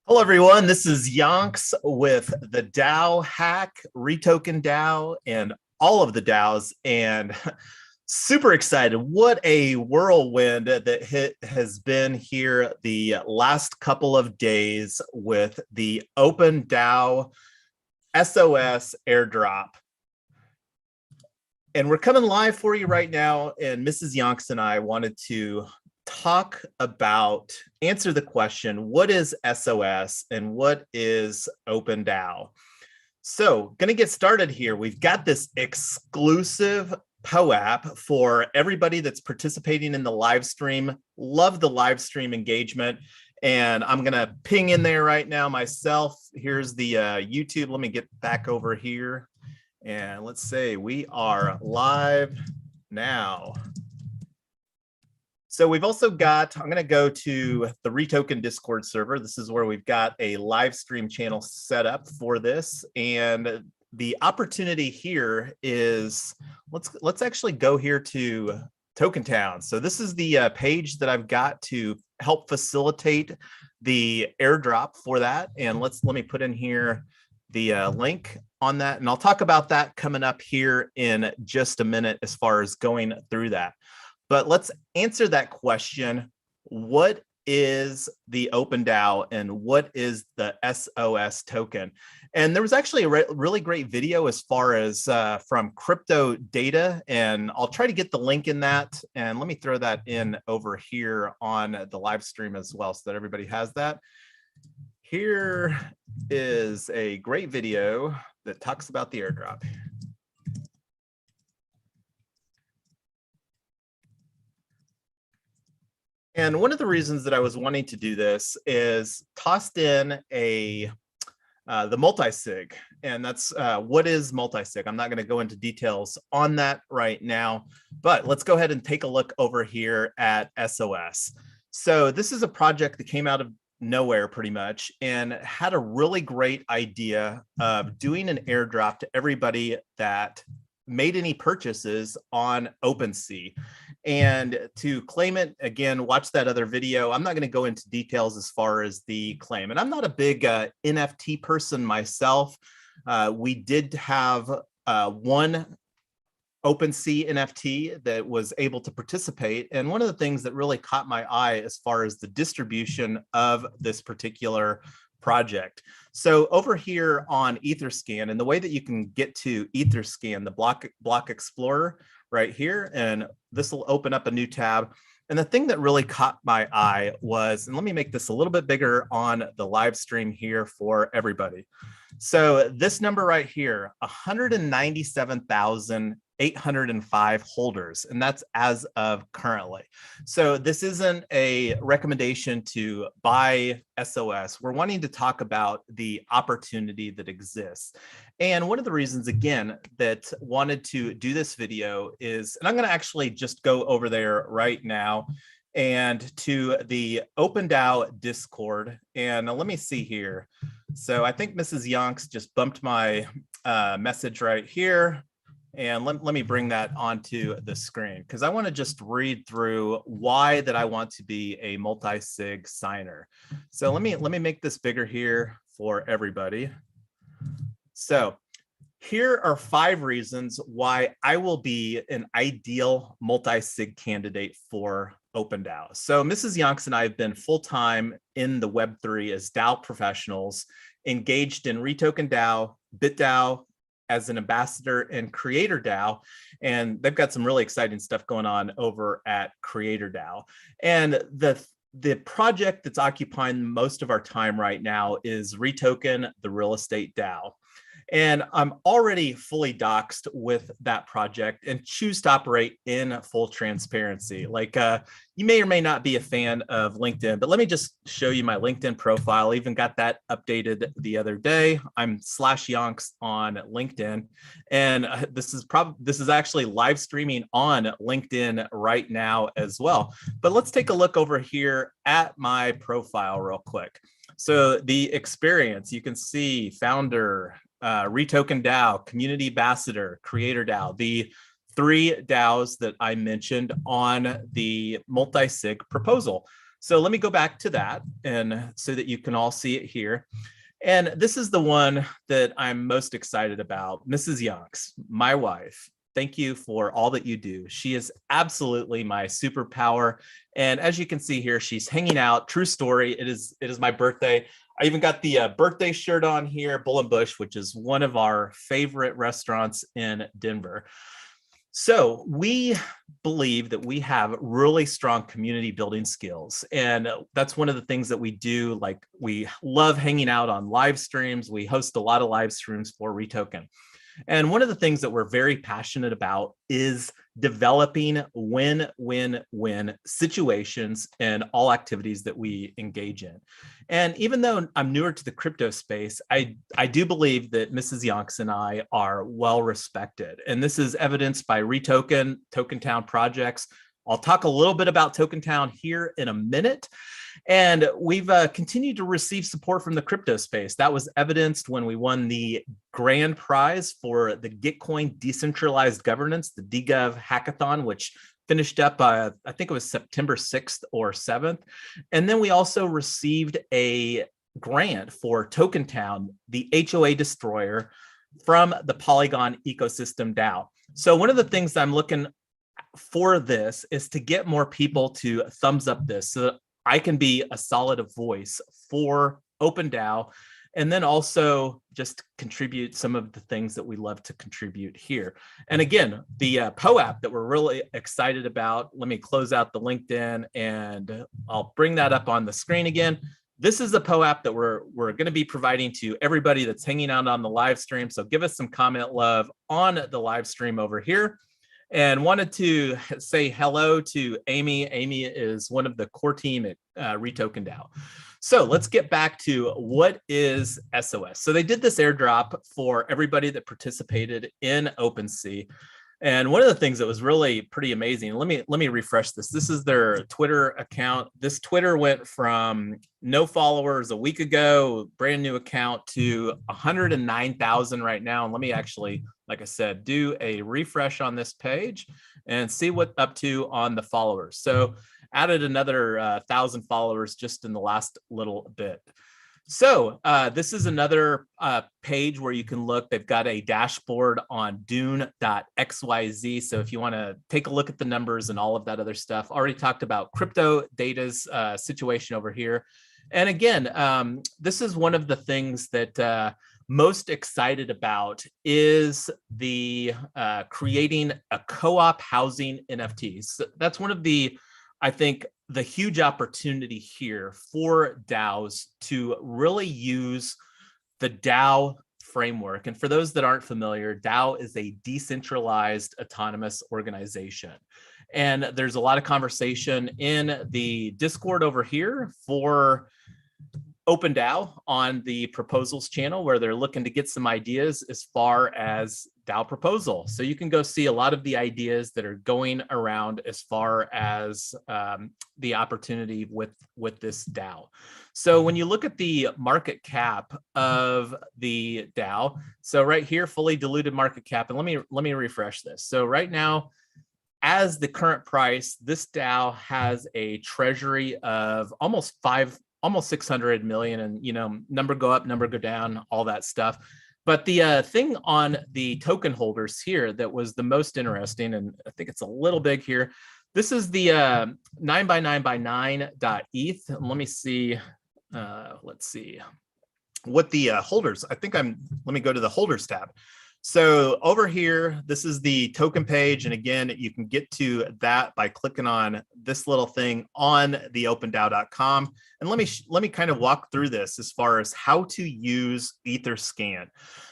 Hello, everyone. This is Yonks with the DAO hack, REtoken DAO, and all of the DAOs. And super excited. What a whirlwind that has been here the last couple of days with the OpenDAO SOS airdrop. And we're coming live for you right now. And Mrs. Yonks and I wanted to answer the question, what is SOS and what is OpenDAO? So going to get started here. We've got this exclusive POAP for everybody that's participating in the live stream. Love the live stream engagement. And I'm going to ping in there right now myself. Here's the YouTube. Let me get back over here. And let's say we are live now. So we've also got, I'm going to go to the REtoken Discord server. This is where we've got a live stream channel set up for this. And the opportunity here is, let's actually go here to Token Town. So this is the page that I've got to help facilitate the airdrop for that. And let me put in here the link on that. And I'll talk about that coming up here in just a minute as far as going through that. But let's answer that question. What is the OpenDAO and what is the SOS token? And there was actually a really great video as far as from Crypto Data, and I'll try to get the link in that. And let me throw that in over here on the live stream as well so that everybody has that. Here is a great video that talks about the airdrop. And one of the reasons that I was wanting to do this is tossed in the Multi-Sig, and that's what is Multi-Sig. I'm not going to go into details on that right now, but let's go ahead and take a look over here at SOS. So this is a project that came out of nowhere pretty much and had a really great idea of doing an airdrop to everybody that made any purchases on OpenSea. And to claim it, again, watch that other video. I'm not going to go into details as far as the claim. And I'm not a big NFT person myself. We did have one OpenSea NFT that was able to participate. And one of the things that really caught my eye as far as the distribution of this particular project. So over here on Etherscan, and the way that you can get to Etherscan, the block explorer right here, and this will open up a new tab. And the thing that really caught my eye was, and let me make this a little bit bigger on the live stream here for everybody. So this number right here, 197,805 holders, and that's as of currently. So this isn't a recommendation to buy SOS. We're wanting to talk about the opportunity that exists. And one of the reasons, again, that wanted to do this video is, and I'm going to actually just go over there right now and to the OpenDAO Discord. And let me see here. So I think Mrs. Yonks just bumped my message right here. And let me bring that onto the screen because I want to just read through why that I want to be a multi-sig signer. So let me make this bigger here for everybody. So here are 5 reasons why I will be an ideal multi-sig candidate for OpenDAO. So Mrs. Yonks and I have been full-time in the Web3 as DAO professionals, engaged in REtoken DAO, BitDAO, as an ambassador and Creator DAO, and they've got some really exciting stuff going on over at Creator DAO. And the project that's occupying most of our time right now is REtoken, the real estate DAO. And I'm already fully doxed with that project and choose to operate in full transparency. Like you may or may not be a fan of LinkedIn, but let me just show you my LinkedIn profile. I even got that updated the other day. I'm /Yonks on LinkedIn. And this is actually live streaming on LinkedIn right now as well. But let's take a look over here at my profile real quick. So the experience, you can see founder, REtoken DAO, community ambassador, Creator DAO, the 3 DAOs that I mentioned on the multi-sig proposal. So let me go back to that, and so that you can all see it here. And this is the one that I'm most excited about. Mrs. Yonks, my wife, thank you for all that you do. She is absolutely my superpower. And as you can see here, she's hanging out. True story. It is my birthday. I even got the birthday shirt on here, Bull and Bush, which is one of our favorite restaurants in Denver. So we believe that we have really strong community building skills. And that's one of the things that we do. Like, we love hanging out on live streams. We host a lot of live streams for REtoken. And one of the things that we're very passionate about is developing win-win-win situations in all activities that we engage in. And even though I'm newer to the crypto space, I do believe that Mrs. Yonks and I are well respected. And this is evidenced by REtoken, Token Town projects. I'll talk a little bit about Token Town here in a minute. And we've continued to receive support from the crypto space. That was evidenced when we won the grand prize for the Gitcoin Decentralized Governance, the DGov hackathon, which finished up, I think it was September 6th or 7th. And then we also received a grant for Token Town, the HOA destroyer, from the Polygon ecosystem DAO. So one of the things I'm looking for this is to get more people to thumbs up this, so that I can be a solid voice for OpenDAO, and then also just contribute some of the things that we love to contribute here. And again, the POAP that we're really excited about, let me close out the LinkedIn and I'll bring that up on the screen again. This is a POAP that we're going to be providing to everybody that's hanging out on the live stream. So give us some comment love on the live stream over here. And wanted to say hello to Amy. Amy is one of the core team at REtoken DAO. So let's get back to what is SOS. So they did this airdrop for everybody that participated in OpenSea. And one of the things that was really pretty amazing, let me refresh this. This is their Twitter account. This Twitter went from no followers a week ago, brand new account, to 109,000 right now. And let me actually, like I said, do a refresh on this page and see what up to on the followers. So added another 1,000 followers just in the last little bit. So this is another page where you can look. They've got a dashboard on dune.xyz. So if you want to take a look at the numbers and all of that other stuff, already talked about crypto data's situation over here. And again, this is one of the things that most excited about is the creating a co-op housing NFTs. So that's one of the, I think, the huge opportunity here for DAOs to really use the DAO framework. And for those that aren't familiar, DAO is a decentralized autonomous organization. And there's a lot of conversation in the Discord over here for OpenDAO on the proposals channel, where they're looking to get some ideas as far as DAO proposal. So you can go see a lot of the ideas that are going around as far as the opportunity with this DAO. So when you look at the market cap of the DAO, so right here, fully diluted market cap, and let me refresh this. So right now, as the current price, this DAO has a treasury of almost 600 million, and number go up, number go down, all that stuff. But the thing on the token holders here that was the most interesting, and I think it's a little big here, this is the 9x9x9.eth. Let me see, let's see what the holders, let me go to the holders tab. So over here, this is the token page. And again, you can get to that by clicking on this little thing on the OpenDAO.com. And let me kind of walk through this as far as how to use Etherscan.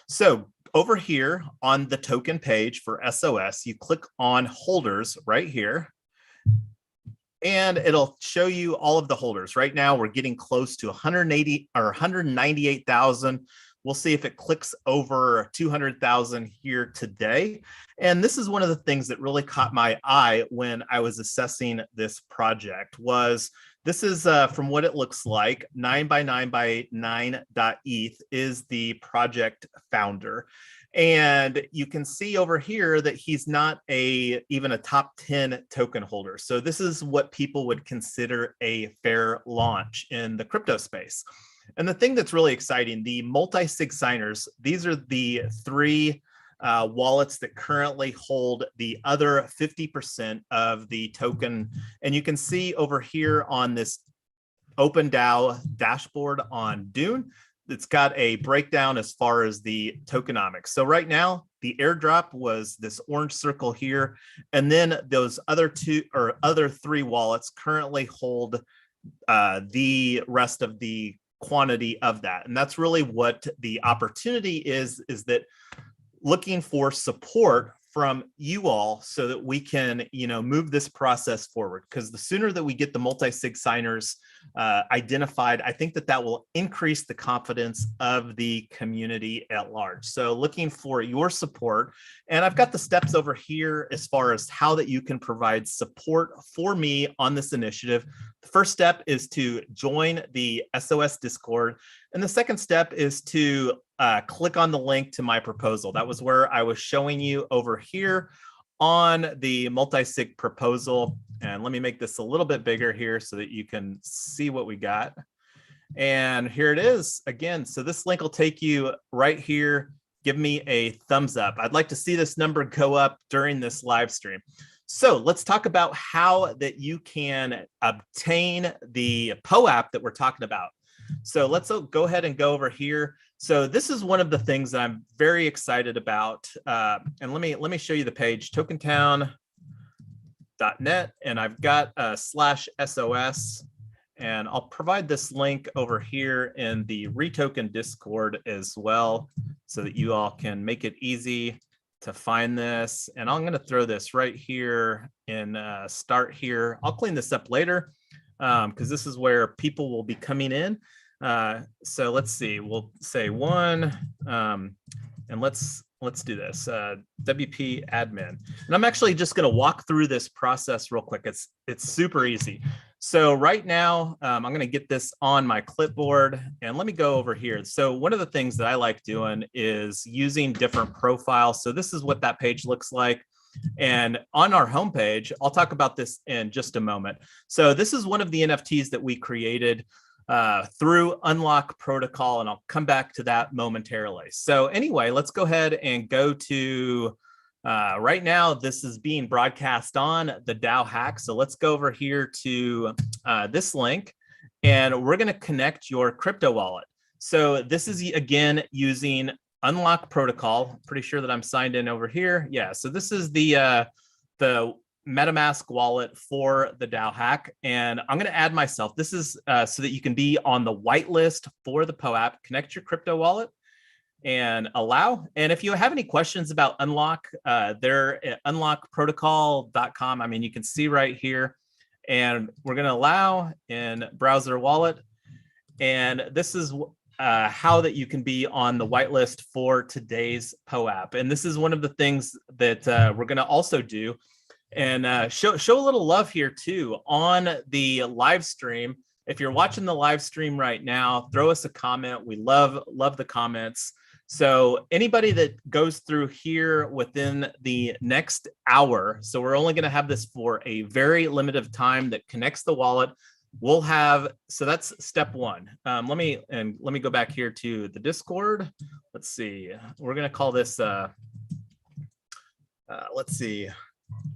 So over here on the token page for SOS, you click on holders right here, and it'll show you all of the holders. Right now, we're getting close to 180 or 198,000. We'll see if it clicks over 200,000 here today. And this is one of the things that really caught my eye when I was assessing this project. This is from what it looks like, 9x9x9.eth is the project founder. And you can see over here that he's not even a top 10 token holder. So this is what people would consider a fair launch in the crypto space. And the thing that's really exciting, the multi-sig signers, these are the three wallets that currently hold the other 50% of the token. And you can see over here on this OpenDAO dashboard on Dune, it's got a breakdown as far as the tokenomics. So right now, the airdrop was this orange circle here, and then those other three wallets currently hold the rest of the quantity of that. And that's really what the opportunity is that looking for support from you all so that we can, move this process forward. Because the sooner that we get the multi-sig signers identified, I think that will increase the confidence of the community at large. So looking for your support. And I've got the steps over here as far as how that you can provide support for me on this initiative. The first step is to join the SOS Discord. And the second step is to click on the link to my proposal. That was where I was showing you over here on the multi-sig proposal. And let me make this a little bit bigger here so that you can see what we got. And here it is again. So this link will take you right here. Give me a thumbs up. I'd like to see this number go up during this live stream. So let's talk about how that you can obtain the POAP that we're talking about. So let's go ahead and go over here. So this is one of the things that I'm very excited about. And let me show you the page, tokentown.net, and I've got /SOS, and I'll provide this link over here in the REtoken Discord as well, so that you all can make it easy to find this. And I'm going to throw this right here in start here. I'll clean this up later because this is where people will be coming in. So let's see, we'll say one, and let's do this, WP admin. And I'm actually just going to walk through this process real quick. It's super easy. So right now, I'm going to get this on my clipboard, and let me go over here. So one of the things that I like doing is using different profiles. So this is what that page looks like. And on our homepage, I'll talk about this in just a moment. So this is one of the NFTs that we created through Unlock Protocol, and I'll come back to that momentarily. So anyway, let's go ahead and go to, right now, this is being broadcast on the DAO hack. So let's go over here to this link, and we're going to connect your crypto wallet. So this is, again, using Unlock Protocol. Pretty sure that I'm signed in over here. Yeah, so this is the MetaMask wallet for the DAO hack, and I'm going to add myself. This is so that you can be on the whitelist for the POAP. Connect your crypto wallet and allow. And if you have any questions about Unlock, they're at unlockprotocol.com. I mean, you can see right here, and we're going to allow in browser wallet. And this is how that you can be on the whitelist for today's POAP. And this is one of the things that we're going to also do. And show a little love here too on the live stream. If you're watching the live stream right now, throw us a comment. We love the comments. So anybody that goes through here within the next hour, so we're only going to have this for a very limited time, that connects the wallet, we'll have, so that's step one. Let me go back here to the Discord. Let's see. We're going to call this let's see.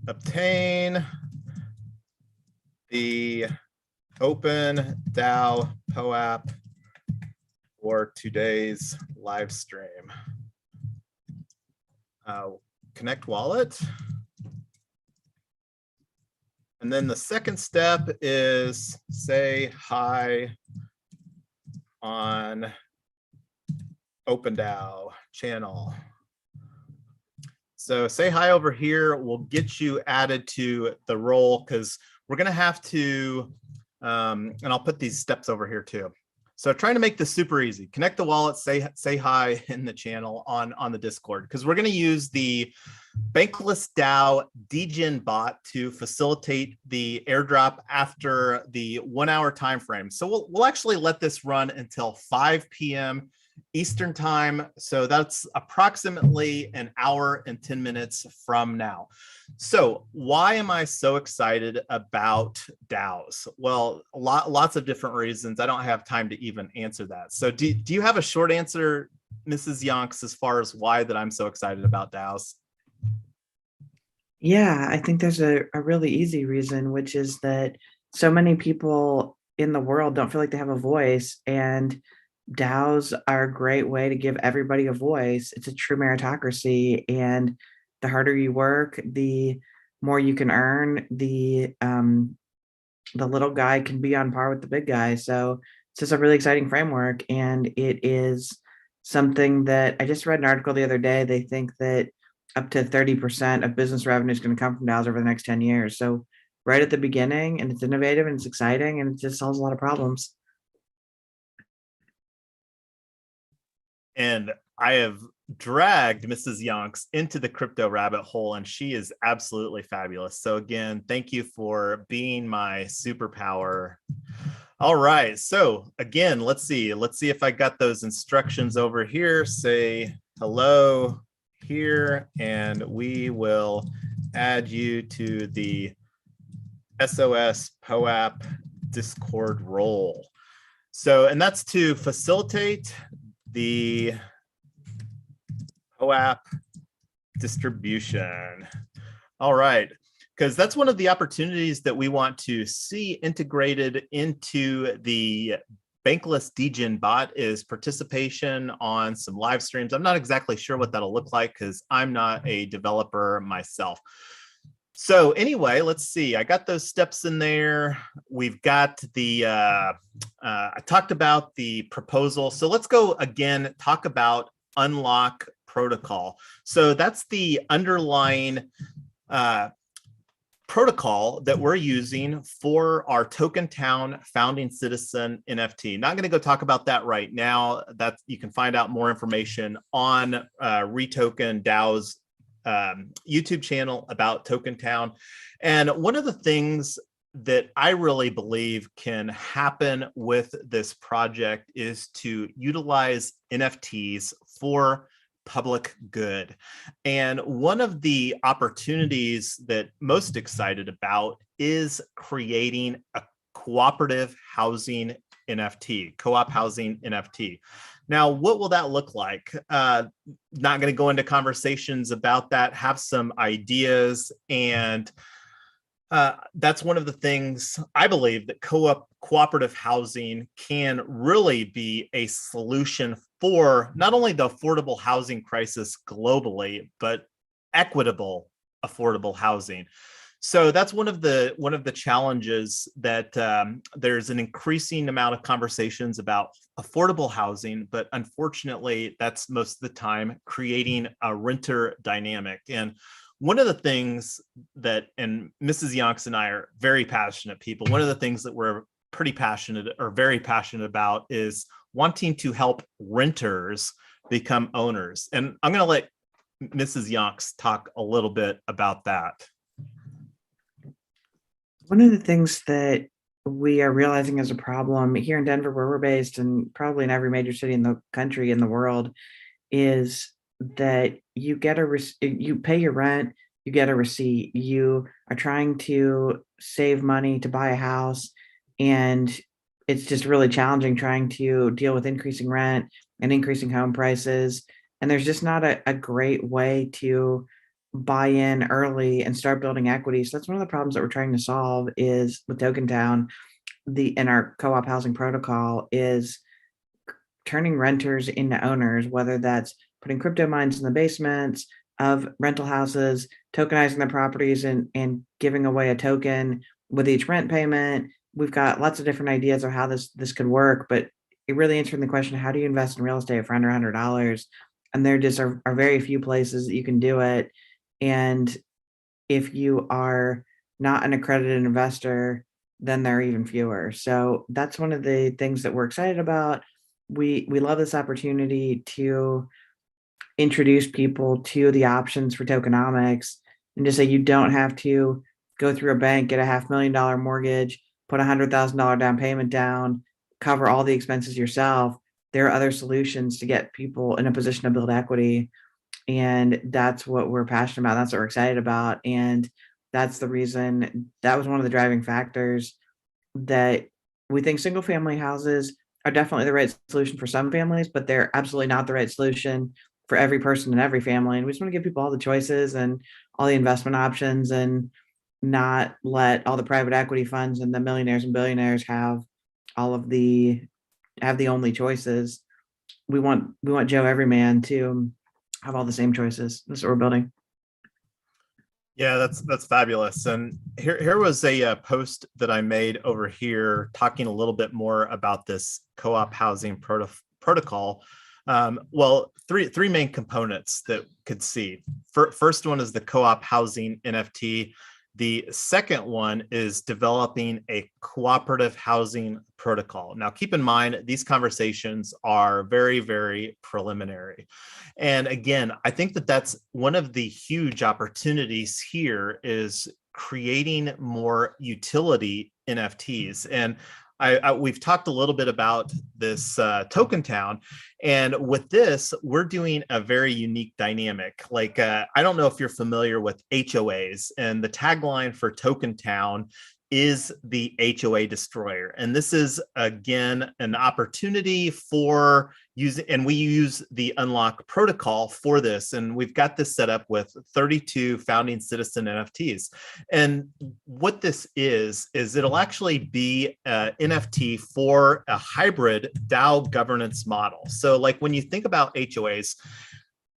Obtain the OpenDAO POAP for today's live stream. Connect wallet. And then the second step is say hi on OpenDAO channel. So say hi over here. We'll get you added to the role, because we're going to have to, and I'll put these steps over here too. So trying to make this super easy. Connect the wallet, say hi in the channel on the Discord, because we're going to use the Bankless DAO degen bot to facilitate the airdrop after the 1 hour time frame. So we'll actually let this run until 5 p.m. Eastern time. So that's approximately an hour and 10 minutes from now. So why am I so excited about DAOs? Well, lots of different reasons. I don't have time to even answer that. So do you have a short answer, Mrs. Yonks, as far as why that I'm so excited about DAOs? Yeah, I think there's a really easy reason, which is that so many people in the world don't feel like they have a voice, and DAOs are a great way to give everybody a voice. It's a true meritocracy, and the harder you work, the more you can earn. The little guy can be on par with the big guy. So it's just a really exciting framework, and it is something that I just read an article the other day. They think that up to 30% of business revenue is going to come from DAOs over the next 10 years. So right at the beginning, and it's innovative and it's exciting and it just solves a lot of problems. And I have dragged Mrs. Yonks into the crypto rabbit hole, and she is absolutely fabulous. So again, thank you for being my superpower. All right. So again, let's see if I got those instructions over here. Say hello here, and we will add you to the SOS POAP Discord role. So, and that's to facilitate the POAP distribution. All right, because that's one of the opportunities that we want to see integrated into the Bankless DGen bot is participation on some live streams. I'm not exactly sure what that'll look like because I'm not a developer myself. So anyway, let's see. I got those steps in there. We've got the, I talked about the proposal. So let's go again, talk about unlock protocol. So that's the underlying protocol that we're using for our Token Town Founding Citizen NFT. Not going to go talk about that right now. That you can find out more information on REtoken DAO's YouTube channel about Token Town. And one of the things that I really believe can happen with this project is to utilize NFTs for public good. And one of the opportunities that most excited about is creating a cooperative housing NFT, co-op housing NFT. Now, what will that look like? Not going to go into conversations about that, have some ideas. And that's one of the things I believe that cooperative housing can really be a solution for not only the affordable housing crisis globally, but equitable affordable housing. So that's one of the challenges that there's an increasing amount of conversations about affordable housing, but unfortunately, that's most of the time creating a renter dynamic. And one of the things that, and Mrs. Yonks and I are very passionate people, one of the things that we're pretty passionate or very passionate about is wanting to help renters become owners. And I'm going to let Mrs. Yonks talk a little bit about that. One of the things that we are realizing as a problem here in Denver, where we're based, and probably in every major city in the country, in the world, is that you pay your rent, you get a receipt. You are trying to save money to buy a house, and it's just really challenging trying to deal with increasing rent and increasing home prices. And there's just not a great way to buy in early and start building equity. So that's one of the problems that we're trying to solve is with Token Town, in our co-op housing protocol is turning renters into owners, whether that's putting crypto mines in the basements of rental houses, tokenizing the properties and giving away a token with each rent payment. We've got lots of different ideas of how this could work, but it really answering the question, how do you invest in real estate for under $100? And there just are very few places that you can do it. And if you are not an accredited investor, then there are even fewer. So that's one of the things that we're excited about. We love this opportunity to introduce people to the options for tokenomics and just say you don't have to go through a bank, get a $500,000 mortgage, put $100,000 down payment down, cover all the expenses yourself. there are other solutions to get people in a position to build equity. And that's what we're passionate about. That's what we're excited about. And that's the reason, that was one of the driving factors, that we think single family houses are definitely the right solution for some families, but they're absolutely not the right solution for every person in every family. And we just want to give people all the choices and all the investment options, and not let all the private equity funds and the millionaires and billionaires all of the have the only choices. We want Joe Everyman to have all the same choices. That's what we're building. Yeah, that's fabulous. And here was a post that I made over here talking a little bit more about this co-op housing protocol. Well, three main components that could see. First one is the co-op housing NFT. The second one is developing a cooperative housing protocol. Now, keep in mind, these conversations are very, very preliminary. And again, I think that that's one of the huge opportunities here, is creating more utility NFTs. And we've talked a little bit about this Token Town, and with this, we're doing a very unique dynamic. Like, I don't know if you're familiar with HOAs, and the tagline for Token Town is the HOA destroyer. And this is, again, an opportunity for using, and we use the unlock protocol for this. And we've got this set up with 32 founding citizen NFTs. And what this is it'll actually be an NFT for a hybrid DAO governance model. So like when you think about HOAs,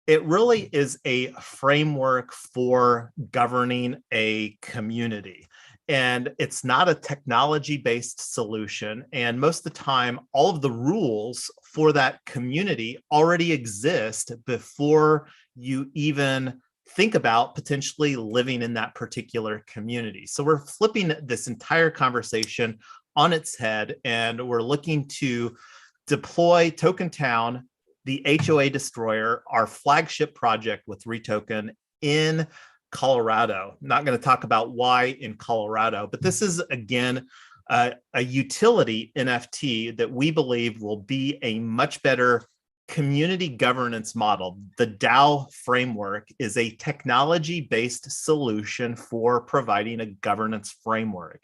it really is a framework for governing a community. And it's not a technology-based solution. And most of the time, all of the rules for that community already exist before you even think about potentially living in that particular community. So we're flipping this entire conversation on its head, and we're looking to deploy Token Town, the HOA destroyer, our flagship project with REtoken, in Colorado. I'm not going to talk about why in Colorado, but this is, again, a utility NFT that we believe will be a much better community governance model. The DAO framework is a technology-based solution for providing a governance framework.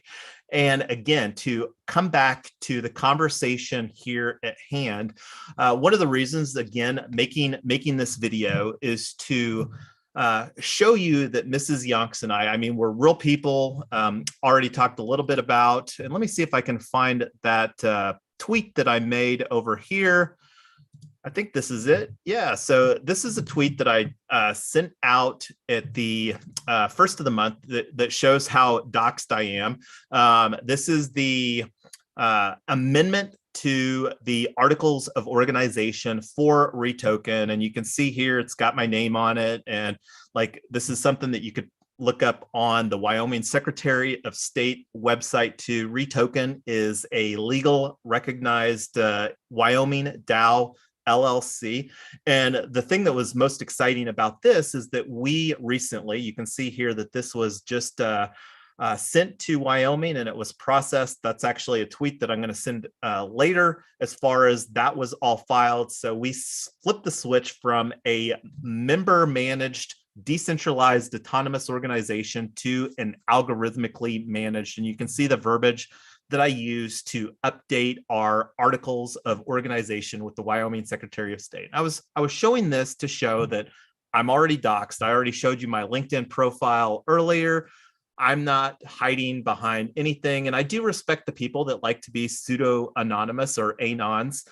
And again, to come back to the conversation here at hand, one of the reasons, again, making this video is to show you that Mrs. Yonks and I mean, we're real people. Already talked a little bit about, and let me see if I can find that tweet that I made over here. I think this is it. Yeah, so this is a tweet that I sent out at the first of the month that shows how doxed I am. This is the amendment to the articles of organization for REtoken, and you can see here it's got my name on it, and like this is something that you could look up on the Wyoming Secretary of State website too. REtoken is a legal recognized Wyoming DAO LLC. And the thing that was most exciting about this is that we recently, you can see here that this was just sent to Wyoming and it was processed. That's actually a tweet that I'm going to send later, as far as that was all filed. So we flipped the switch from a member managed decentralized autonomous organization to an algorithmically managed. And you can see the verbiage that I use to update our articles of organization with the Wyoming Secretary of State. I was showing this to show that I'm already doxed. I already showed you my LinkedIn profile earlier. I'm not hiding behind anything. And I do respect the people that like to be pseudo anonymous or anons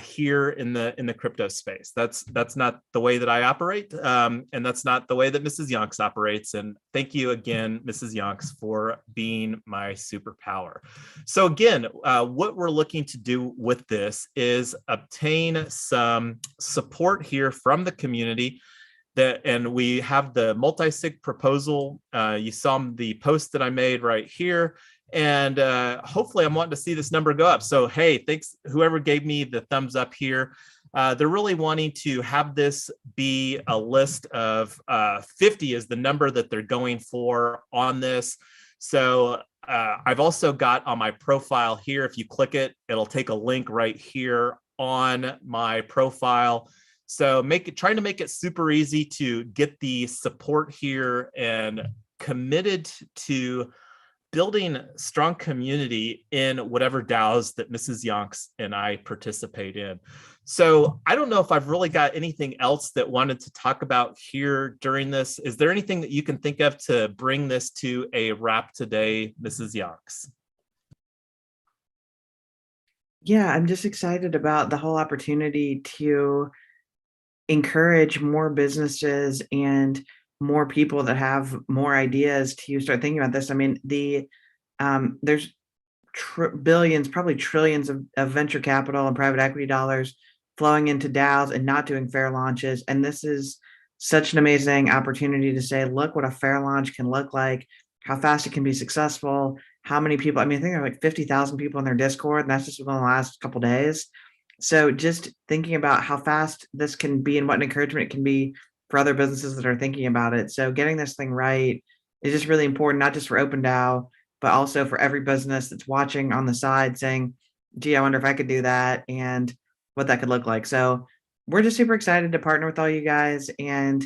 here in the crypto space. That's not the way that I operate. And that's not the way that Mrs. Yonks operates. And thank you again, Mrs. Yonks, for being my superpower. So again, what we're looking to do with this is obtain some support here from the community. And we have the Multi-Sig proposal. You saw the post that I made right here. And hopefully I'm wanting to see this number go up. So, hey, thanks whoever gave me the thumbs up here. They're really wanting to have this be a list of 50 is the number that they're going for on this. So I've also got on my profile here, if you click it, it'll take a link right here on my profile. So trying to make it super easy to get the support here, and committed to building strong community in whatever DAOs that Mrs. Yonks and I participate in. So I don't know if I've really got anything else that wanted to talk about here during this. Is there anything that you can think of to bring this to a wrap today, Mrs. Yonks? Yeah, I'm just excited about the whole opportunity to encourage more businesses and more people that have more ideas to start thinking about this. I mean, there's billions, probably trillions of venture capital and private equity dollars flowing into DAOs and not doing fair launches. And this is such an amazing opportunity to say, look what a fair launch can look like, how fast it can be successful, how many people. I mean, I think there are like 50,000 people in their Discord, and that's just within the last couple of days. So just thinking about how fast this can be and what an encouragement it can be for other businesses that are thinking about it. So getting this thing right is just really important, not just for OpenDAO, but also for every business that's watching on the side saying, gee, I wonder if I could do that and what that could look like. So we're just super excited to partner with all you guys and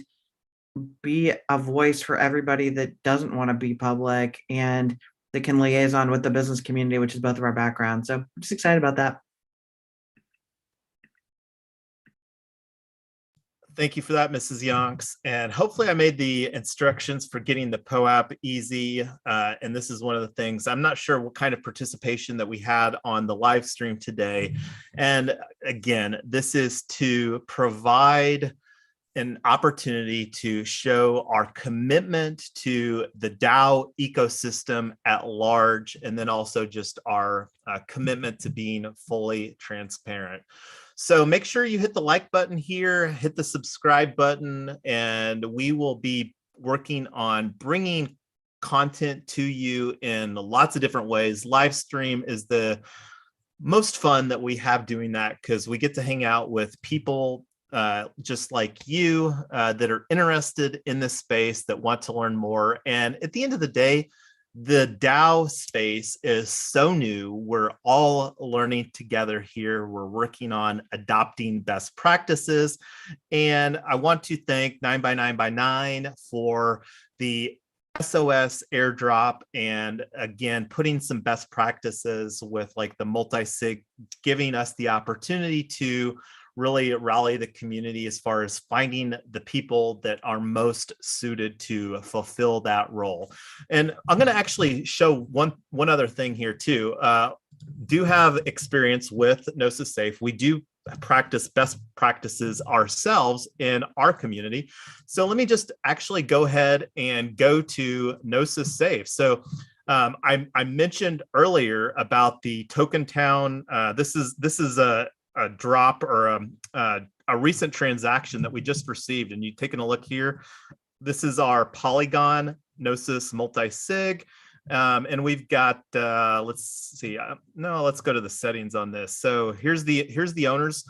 be a voice for everybody that doesn't want to be public and that can liaison with the business community, which is both of our backgrounds. So I'm just excited about that. Thank you for that, Mrs. Yonks. And hopefully I made the instructions for getting the POAP easy. And this is one of the things, I'm not sure what kind of participation that we had on the live stream today. And again, this is to provide an opportunity to show our commitment to the DAO ecosystem at large, and then also just our commitment to being fully transparent. So make sure you hit the like button here, hit the subscribe button, and we will be working on bringing content to you in lots of different ways. Live stream is the most fun that we have doing that, because we get to hang out with people just like you that are interested in this space, that want to learn more. And at the end of the day, the DAO space is so new. We're all learning together here. We're working on adopting best practices. And I want to thank 9x9x9 for the SOS airdrop, and again, putting some best practices with like the Multi-Sig, giving us the opportunity to really rally the community as far as finding the people that are most suited to fulfill that role. And I'm going to actually show one other thing here too. Do have experience with Gnosis Safe. We do practice best practices ourselves in our community. So let me just actually go ahead and go to Gnosis Safe. So I mentioned earlier about the Token Town. This is a drop or a recent transaction that we just received, and you've taken a look here. This is our Polygon Gnosis Multi-Sig, and we've got let's see, no, let's go to the settings on this. So here's the owners.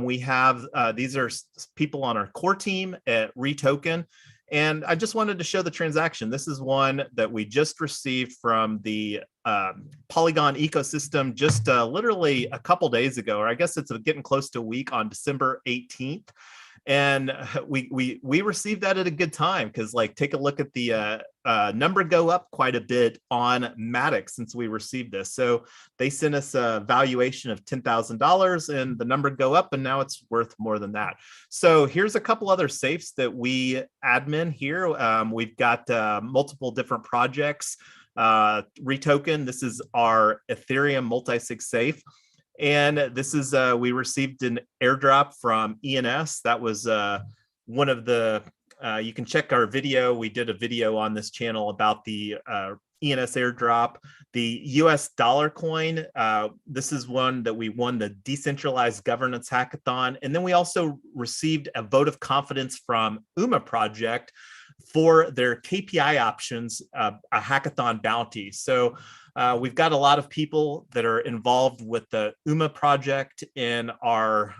We have these are people on our core team at REtoken. And I just wanted to show the transaction. This is one that we just received from the Polygon ecosystem just literally a couple days ago, or I guess it's getting close to a week, on December 18th. And we received that at a good time, because like, take a look at the number go up quite a bit on Matic since we received this. So they sent us a valuation of $10,000 and the number go up, and now it's worth more than that. So here's a couple other safes that we admin here. We've got multiple different projects. REtoken, this is our Ethereum Multi-Sig safe. And this is, we received an airdrop from ENS. That was one of the, you can check our video. We did a video on this channel about the ENS airdrop. The US dollar coin, this is one that we won the Decentralized Governance Hackathon. And then we also received a vote of confidence from UMA Project for their KPI options, a hackathon bounty. So we've got a lot of people that are involved with the UMA project in our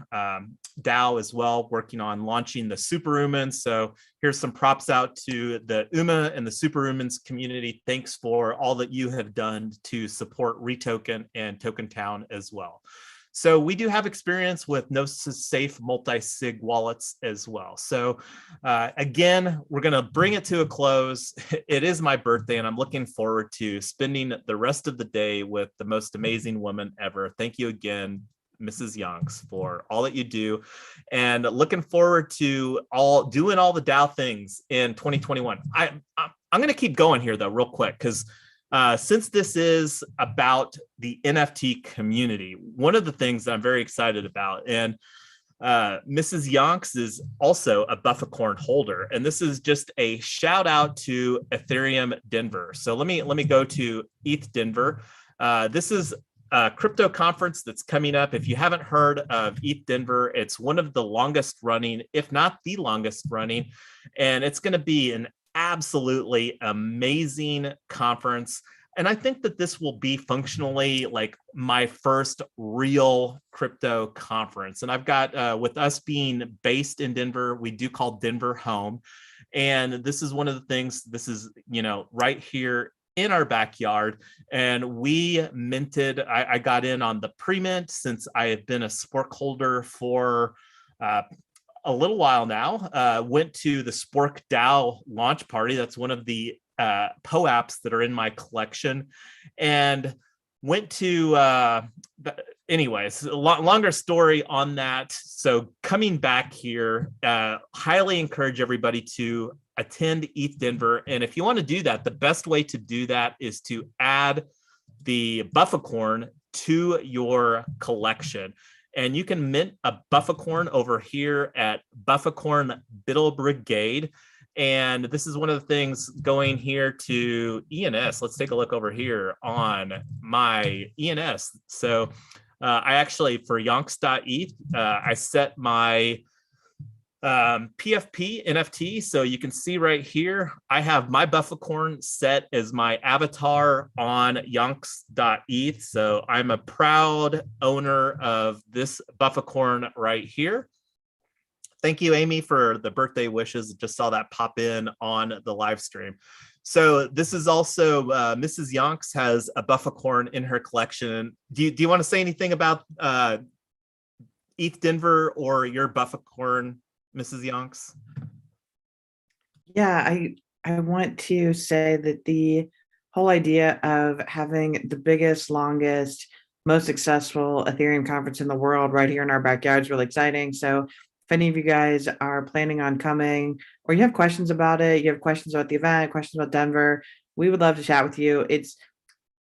DAO as well, working on launching the Superhumans. So here's some props out to the UMA and the Superhumans community. Thanks for all that you have done to support REtoken and Token Town as well. So we do have experience with no safe multi-sig wallets as well. So again, we're going to bring it to a close. It is my birthday, and I'm looking forward to spending the rest of the day with the most amazing woman ever. Thank you again, Mrs. Yonks, for all that you do, and looking forward to doing all the DAO things in 2021. I'm going to keep going here though, real quick, because since this is about the NFT community, one of the things that I'm very excited about, and Mrs. Yonks is also a Bufficorn holder, and this is just a shout out to Ethereum Denver. So let me go to ETH Denver. This is a crypto conference that's coming up. If you haven't heard of ETH Denver, it's one of the longest running, if not the longest running, and it's going to be an absolutely amazing conference. And I think that this will be functionally like my first real crypto conference. And I've got, with us being based in Denver, we do call Denver home. And this is one of the things, this is, right here in our backyard. And we minted, I got in on the pre-mint since I have been a Spork holder for a little while now. Went to the Spork DAO launch party. That's one of the POAPs that are in my collection, and went to anyways, a longer story on that. So coming back here, highly encourage everybody to attend ETH Denver. And if you want to do that, the best way to do that is to add the Bufficorn to your collection. And you can mint a Bufficorn over here at Bufficorn Biddle Brigade. And this is one of the things going here to ENS. Let's take a look over here on my ENS. So I actually, for Yonks.eth, I set my PFP NFT. So you can see right here, I have my Bufficorn set as my avatar on Yonks.eth. So I'm a proud owner of this Bufficorn right here. Thank you, Amy, for the birthday wishes. Just saw that pop in on the live stream. So this is also Mrs. Yonks has a Bufficorn in her collection. Do you want to say anything about ETH Denver or your Bufficorn, Mrs. Yonks? Yeah, I want to say that the whole idea of having the biggest, longest, most successful Ethereum conference in the world right here in our backyard is really exciting. So if any of you guys are planning on coming, or you have questions about it, you have questions about the event, questions about Denver, we would love to chat with you.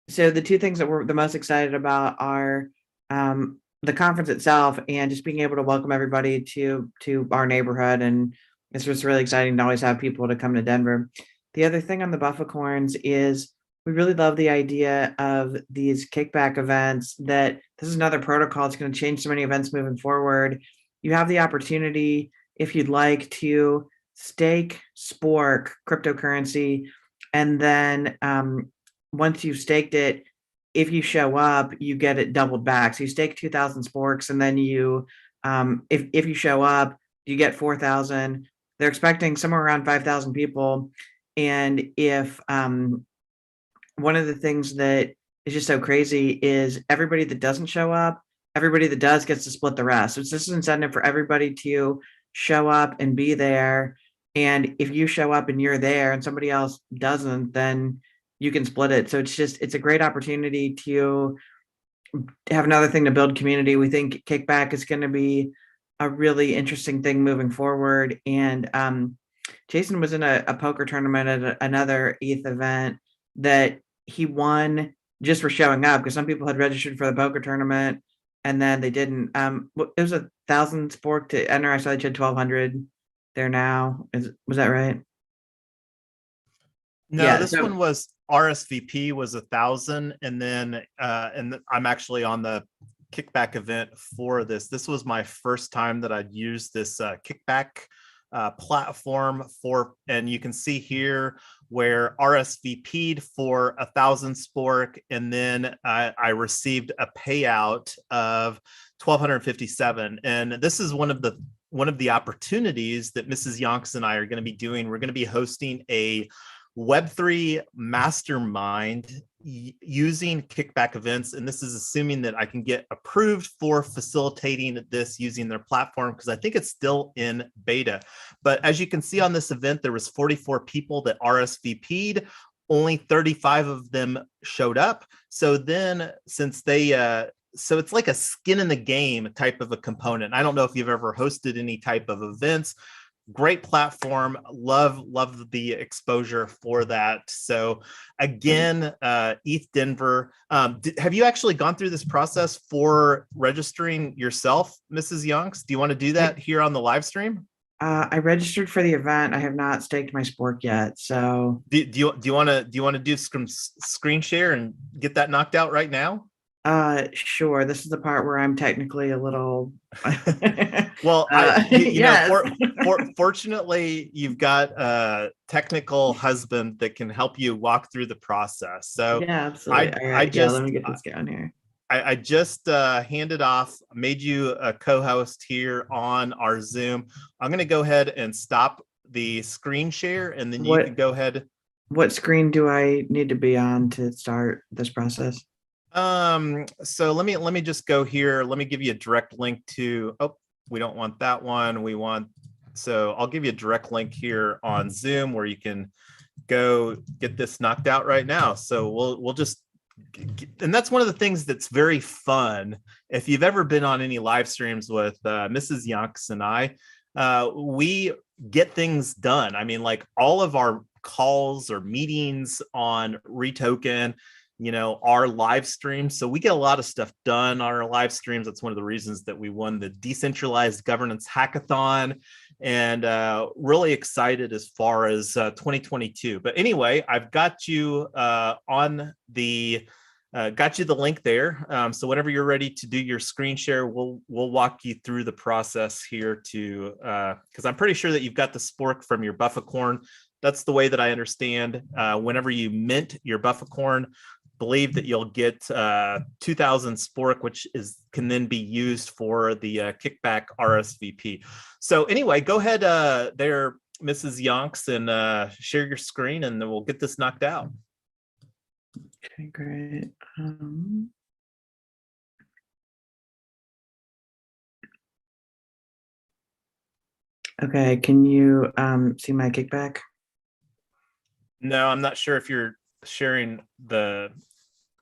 So the two things that we're the most excited about are the conference itself and just being able to welcome everybody to our neighborhood. And it's just really exciting to always have people to come to Denver. The other thing on the Bufficorns is we really love the idea of these kickback events, that this is another protocol that's going to change so many events moving forward. You have the opportunity, if you'd like, to stake Spork cryptocurrency, and then once you've staked it, if you show up, you get it doubled back. So you stake 2,000 Sporks, and then you, if you show up, you get 4,000. They're expecting somewhere around 5,000 people, and if one of the things that is just so crazy is everybody that doesn't show up, everybody that does gets to split the rest. So it's just an incentive for everybody to show up and be there. And if you show up and you're there and somebody else doesn't, then you can split it. So it's a great opportunity to have another thing to build community. We think kickback is going to be a really interesting thing moving forward. And Jason was in a poker tournament at another ETH event that he won just for showing up, because some people had registered for the poker tournament and then they didn't. It was 1,000 Spork to enter. I saw they had 1,200 there now. Was that right? No, yeah, this one was RSVP was 1,000, and then I'm actually on the kickback event for this. This was my first time that I'd used this kickback platform for, and you can see here where RSVP'd for 1,000 Spork, and then I received a payout of 1,257. And this is one of the opportunities that Mrs. Yonks and I are going to be doing. We're going to be hosting a Web3 mastermind using kickback events, and this is assuming that I can get approved for facilitating this using their platform, because I think it's still in beta. But as you can see on this event, there was 44 people that RSVP'd. Only 35 of them showed up. So then, since they so it's like a skin in the game type of a component. I don't know if you've ever hosted any type of events. Great platform. Love the exposure for that. So again, ETH Denver, have you actually gone through this process for registering yourself, Mrs. Yonks? Do you want to do that here on the live stream? I registered for the event. I have not staked my spork yet. So Do you want to do some screen share and get that knocked out right now? Sure. This is the part where I'm technically a little. Well, yes. Fortunately, you've got a technical husband that can help you walk through the process. So yeah, absolutely. All right. Let me get this going here. I just handed off, made you a co-host here on our Zoom. I'm going to go ahead and stop the screen share, and then you can go ahead. What screen do I need to be on to start this process? So let me just go here. Let me give you a direct link to, oh, we don't want that one. We want, so I'll give you a direct link here on Zoom where you can go get this knocked out right now. So we'll just, and that's one of the things that's very fun. If you've ever been on any live streams with Mrs. Yonks and I, we get things done. I mean, like all of our calls or meetings on REtoken, our live streams. So we get a lot of stuff done on our live streams. That's one of the reasons that we won the Decentralized Governance Hackathon, and really excited as far as 2022. But anyway, I've got you on the got you the link there. So whenever you're ready to do your screen share, we'll walk you through the process here to, because I'm pretty sure that you've got the spork from your Buffacorn. That's the way that I understand. Whenever you mint your Buffacorn, believe that you'll get 2,000 spork, which can then be used for the kickback RSVP. So anyway, go ahead there, Mrs. Yonks, and share your screen, and then we'll get this knocked out. Okay, great. Okay, can you see my kickback? No, I'm not sure if you're sharing the,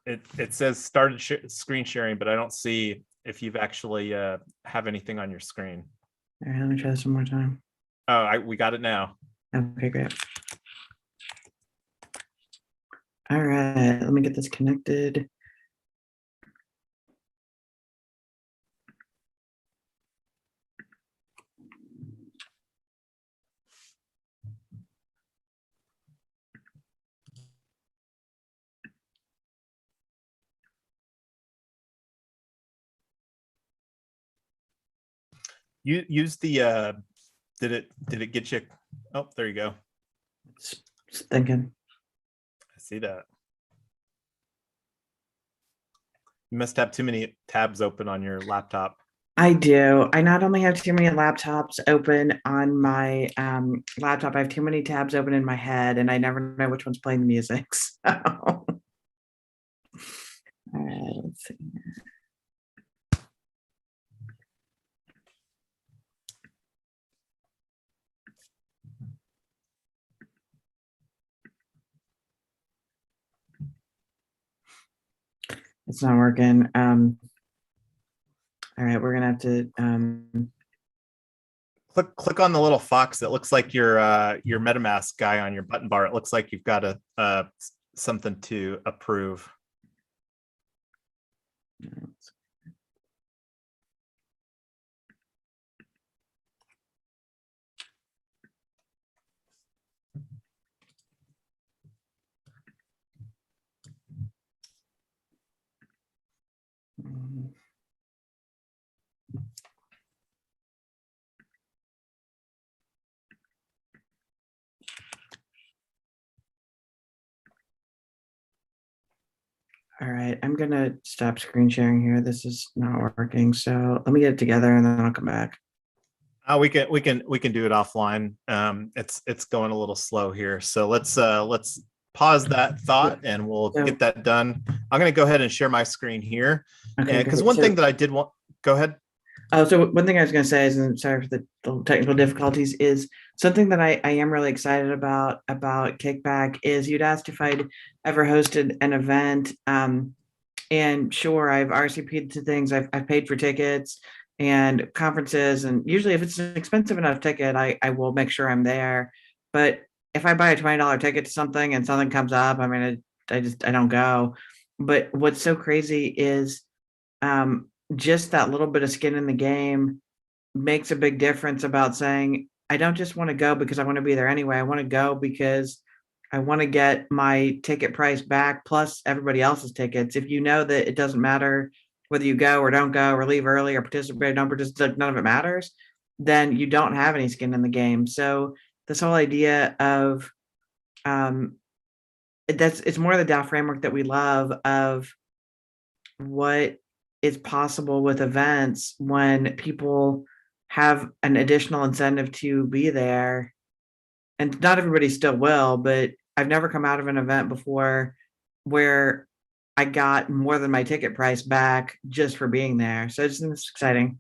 it says started screen sharing, but I don't see if you've actually have anything on your screen. All right, let me try this one more time. Oh, we got it now. Okay, great. All right, let me get this connected. You use the did it get you? Oh, there you go. It's thinking. I see that. You must have too many tabs open on your laptop. I do. I not only have too many laptops open on my laptop, I have too many tabs open in my head, and I never know which one's playing the music. So. All right, let's see. It's not working. All right, we're gonna have to click on the little fox that looks like your MetaMask guy on your button bar. It looks like you've got a something to approve. All right, I'm gonna stop screen sharing here. This is not working. So let me get it together and then I'll come back. We can do it offline. It's going a little slow here. So let's pause that thought and we'll So- get that done. I'm going to go ahead and share my screen here. Okay, Because great. one So- thing that I did want, go ahead. So one thing I was going to say is, and sorry for the technical difficulties, is something that I am really excited about Kickback is you'd asked if I'd ever hosted an event. And sure, I've RSVP'd to things. I've paid for tickets and conferences, and usually if it's an expensive enough ticket, I will make sure I'm there. But if I buy a $20 ticket to something and something comes up, I mean, I don't go. But what's so crazy is just that little bit of skin in the game makes a big difference about saying, I don't just want to go because I want to be there anyway. I want to go because I want to get my ticket price back plus everybody else's tickets. If you know that it doesn't matter whether you go or don't go or leave early or participate or don't participate, none of it matters, then you don't have any skin in the game. So this whole idea of it's more the DAO framework that we love of what is possible with events when people have an additional incentive to be there. And not everybody still will, but I've never come out of an event before where I got more than my ticket price back just for being there. So it's exciting.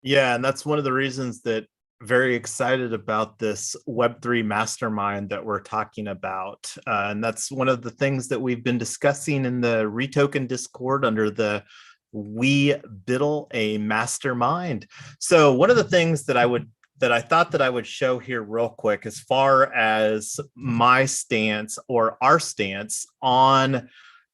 Yeah, and that's one of the reasons that very excited about this Web3 mastermind that we're talking about. And that's one of the things that we've been discussing in the REtoken Discord under the We Biddle a Mastermind. So one of the things that I thought that I would show here real quick as far as my stance or our stance on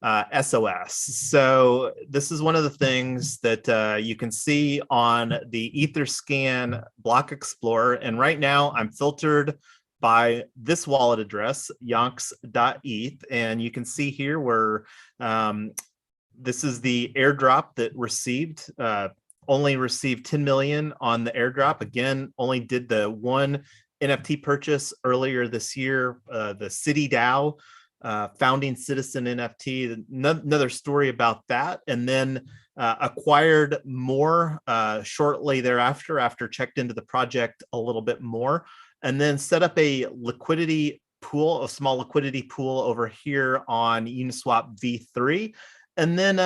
SOS. So this is one of the things that you can see on the Etherscan block explorer. And right now I'm filtered by this wallet address, yonks.eth. And you can see here where this is the airdrop that received, only received 10 million on the airdrop. Again, only did the one NFT purchase earlier this year, the City DAO. Founding Citizen NFT, another story about that, and then acquired more shortly thereafter after checked into the project a little bit more, and then set up a liquidity pool, a small liquidity pool over here on Uniswap V3, and then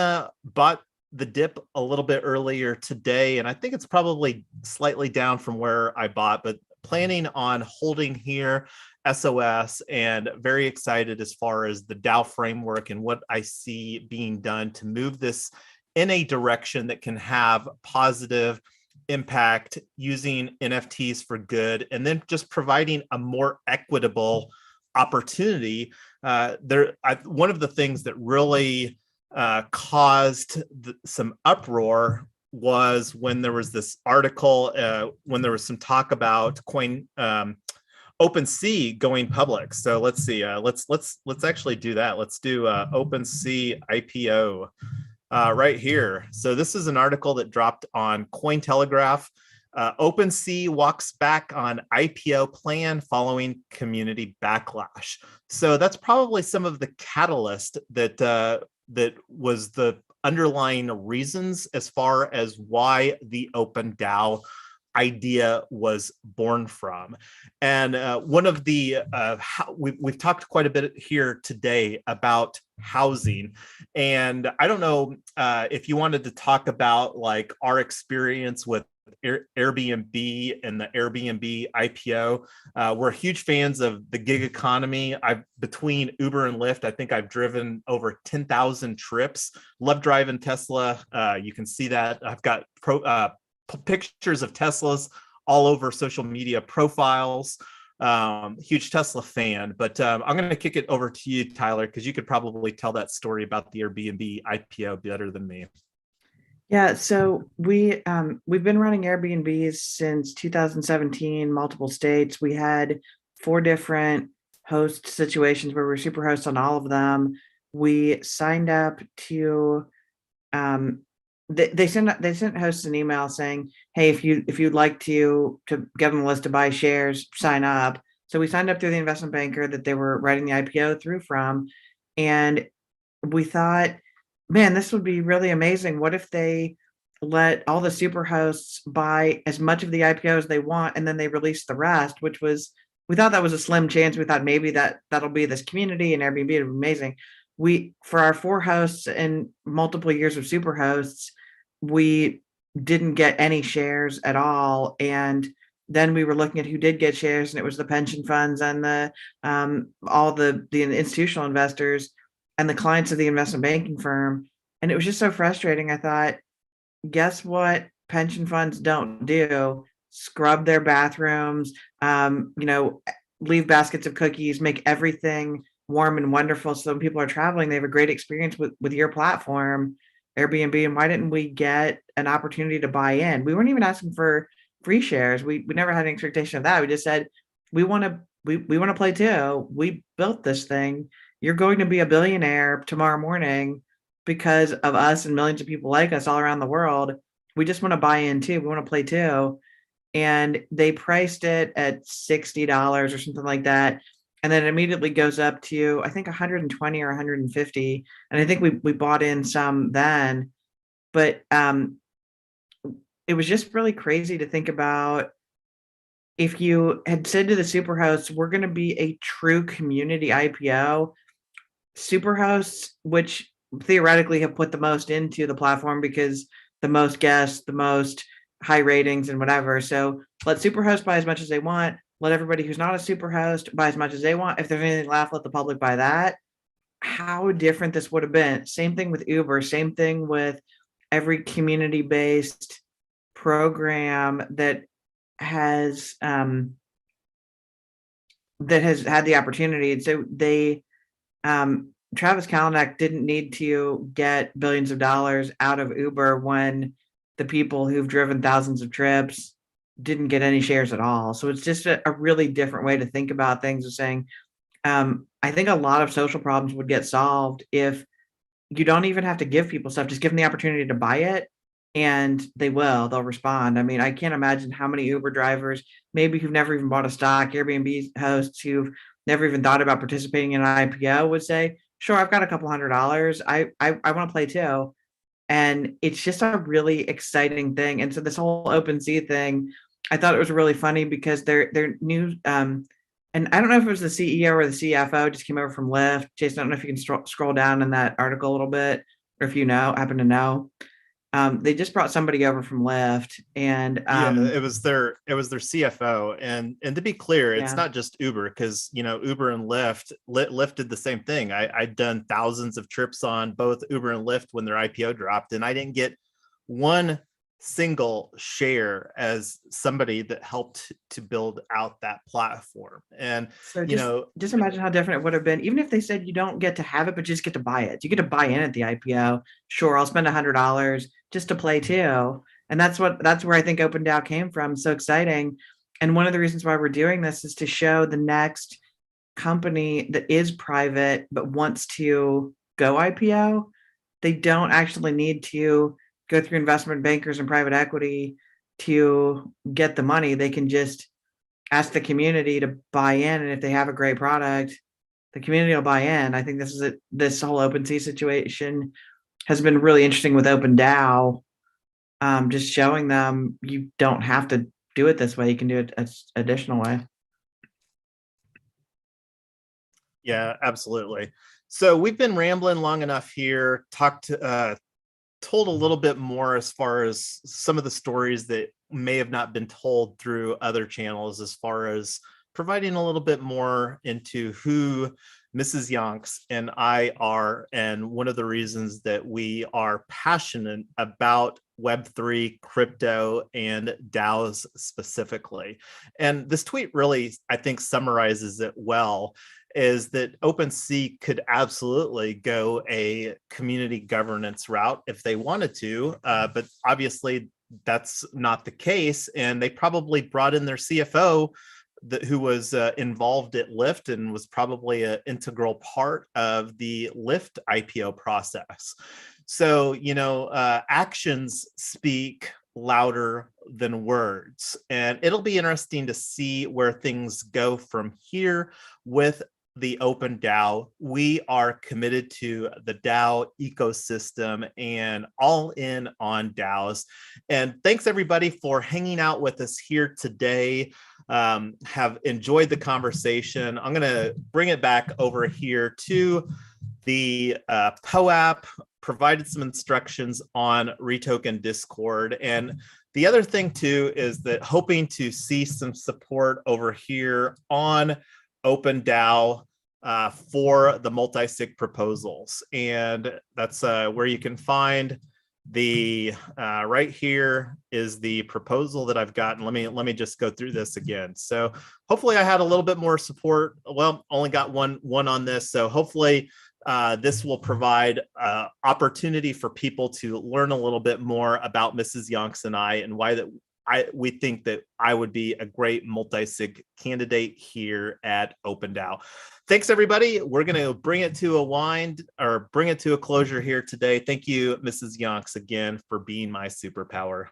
bought the dip a little bit earlier today, and I think it's probably slightly down from where I bought, but planning on holding here SOS, and very excited as far as the DAO framework and what I see being done to move this in a direction that can have positive impact using NFTs for good, and then just providing a more equitable opportunity. One of the things that really caused some uproar was when there was this article, when there was some talk about OpenSea going public. So let's see. Let's actually do that. Let's do OpenSea IPO right here. So this is an article that dropped on Cointelegraph. OpenSea walks back on IPO plan following community backlash. So that's probably some of the catalyst that that was the underlying reasons as far as why the OpenDAO idea was born from. And one of the we've talked quite a bit here today about housing, and I don't know if you wanted to talk about like our experience with Airbnb and the Airbnb IPO. We're huge fans of the gig economy. Between Uber and Lyft, I think I've driven over 10,000 trips. Love driving Tesla. You can see that I've got pictures of Teslas all over social media profiles. Huge Tesla fan, but I'm going to kick it over to you, Tyler, because you could probably tell that story about the Airbnb IPO better than me. Yeah, so we've been running Airbnbs since 2017, multiple states. We had 4 different host situations where we're super hosts on all of them. We signed up to they sent hosts an email saying, hey, if you'd like to get on the list to buy shares, sign up. So we signed up through the investment banker that they were writing the IPO through from, and we thought, man, this would be really amazing. What if they let all the super hosts buy as much of the IPO as they want, and then they release the rest, which was we thought that was a slim chance. We thought maybe that'll be this community and Airbnb, it'd be amazing. We, for our 4 hosts and multiple years of super hosts, we didn't get any shares at all. And then we were looking at who did get shares, and it was the pension funds and the all the institutional investors and the clients of the investment banking firm. And it was just so frustrating. I thought, guess what pension funds don't do? Scrub their bathrooms, leave baskets of cookies, make everything warm and wonderful. So when people are traveling, they have a great experience with your platform, Airbnb. And why didn't we get an opportunity to buy in? We weren't even asking for free shares. We never had an expectation of that. We just said, we want to play too. We built this thing. You're going to be a billionaire tomorrow morning because of us and millions of people like us all around the world. We just want to buy in too. We want to play too. And they priced it at $60 or something like that. And then it immediately goes up to, I think, 120 or 150. And I think we bought in some then. But it was just really crazy to think about, if you had said to the superhosts, we're going to be a true community IPO, superhosts, which theoretically have put the most into the platform because the most guests, the most high ratings and whatever. So let superhosts buy as much as they want. Let everybody who's not a superhost buy as much as they want. If there's anything left, let the public buy that. How different this would have been. Same thing with Uber. Same thing with every community-based program that has had the opportunity. And so they Travis Kalanick didn't need to get billions of dollars out of Uber when the people who've driven thousands of trips didn't get any shares at all. So it's just a really different way to think about things, of saying, I think a lot of social problems would get solved if you don't even have to give people stuff, just give them the opportunity to buy it, and they'll respond. I mean, I can't imagine how many Uber drivers, maybe who've never even bought a stock, Airbnb hosts who've never even thought about participating in an IPO would say, sure, I've got a couple $100. I want to play too. And it's just a really exciting thing. And so this whole OpenSea thing, I thought it was really funny because their new and I don't know if it was the CEO or the CFO, just came over from Lyft. Jason, I don't know if you can scroll down in that article a little bit, or if you happen to know. They just brought somebody over from Lyft, and it was their CFO. And to be clear, it's not just Uber, because Uber and Lyft did the same thing. I'd done thousands of trips on both Uber and Lyft when their IPO dropped, and I didn't get one single share as somebody that helped to build out that platform. And so just imagine how different it would have been, even if they said you don't get to have it, but just get to buy it. You get to buy in at the IPO. Sure, I'll spend $100 just to play too. And that's where I think OpenDAO came from. So exciting. And one of the reasons why we're doing this is to show the next company that is private but wants to go IPO, they don't actually need to go through investment bankers and private equity to get the money. They can just ask the community to buy in, and if they have a great product, the community will buy in. I think this whole OpenSea situation has been really interesting with OpenDAO, just showing them you don't have to do it this way. You can do it an additional way. Yeah, absolutely. So we've been rambling long enough here, told a little bit more as far as some of the stories that may have not been told through other channels, as far as providing a little bit more into who Mrs. Yonks and I are, and one of the reasons that we are passionate about Web3, crypto, and DAOs specifically. And this tweet really, I think, summarizes it well, is that OpenSea could absolutely go a community governance route if they wanted to, but obviously that's not the case. And they probably brought in their CFO, who was involved at Lyft and was probably an integral part of the Lyft IPO process. So, actions speak louder than words. And it'll be interesting to see where things go from here with the OpenDAO. We are committed to the DAO ecosystem and all in on DAOs. And thanks everybody for hanging out with us here today. have enjoyed the conversation. I'm going to bring it back over here to the POAP, provided some instructions on REtoken Discord. And the other thing too is that hoping to see some support over here on OpenDAO for the multi-sig proposals. And that's where you can find the right here is the proposal that I've gotten. Let me just go through this again. So hopefully I had a little bit more support. Well, only got one on this. So hopefully this will provide opportunity for people to learn a little bit more about Mrs. Yonks and I, and why that we think that I would be a great multi-sig candidate here at OpenDAO. Thanks, everybody. We're going to bring it to a closure here today. Thank you, Mrs. Yonks, again for being my superpower.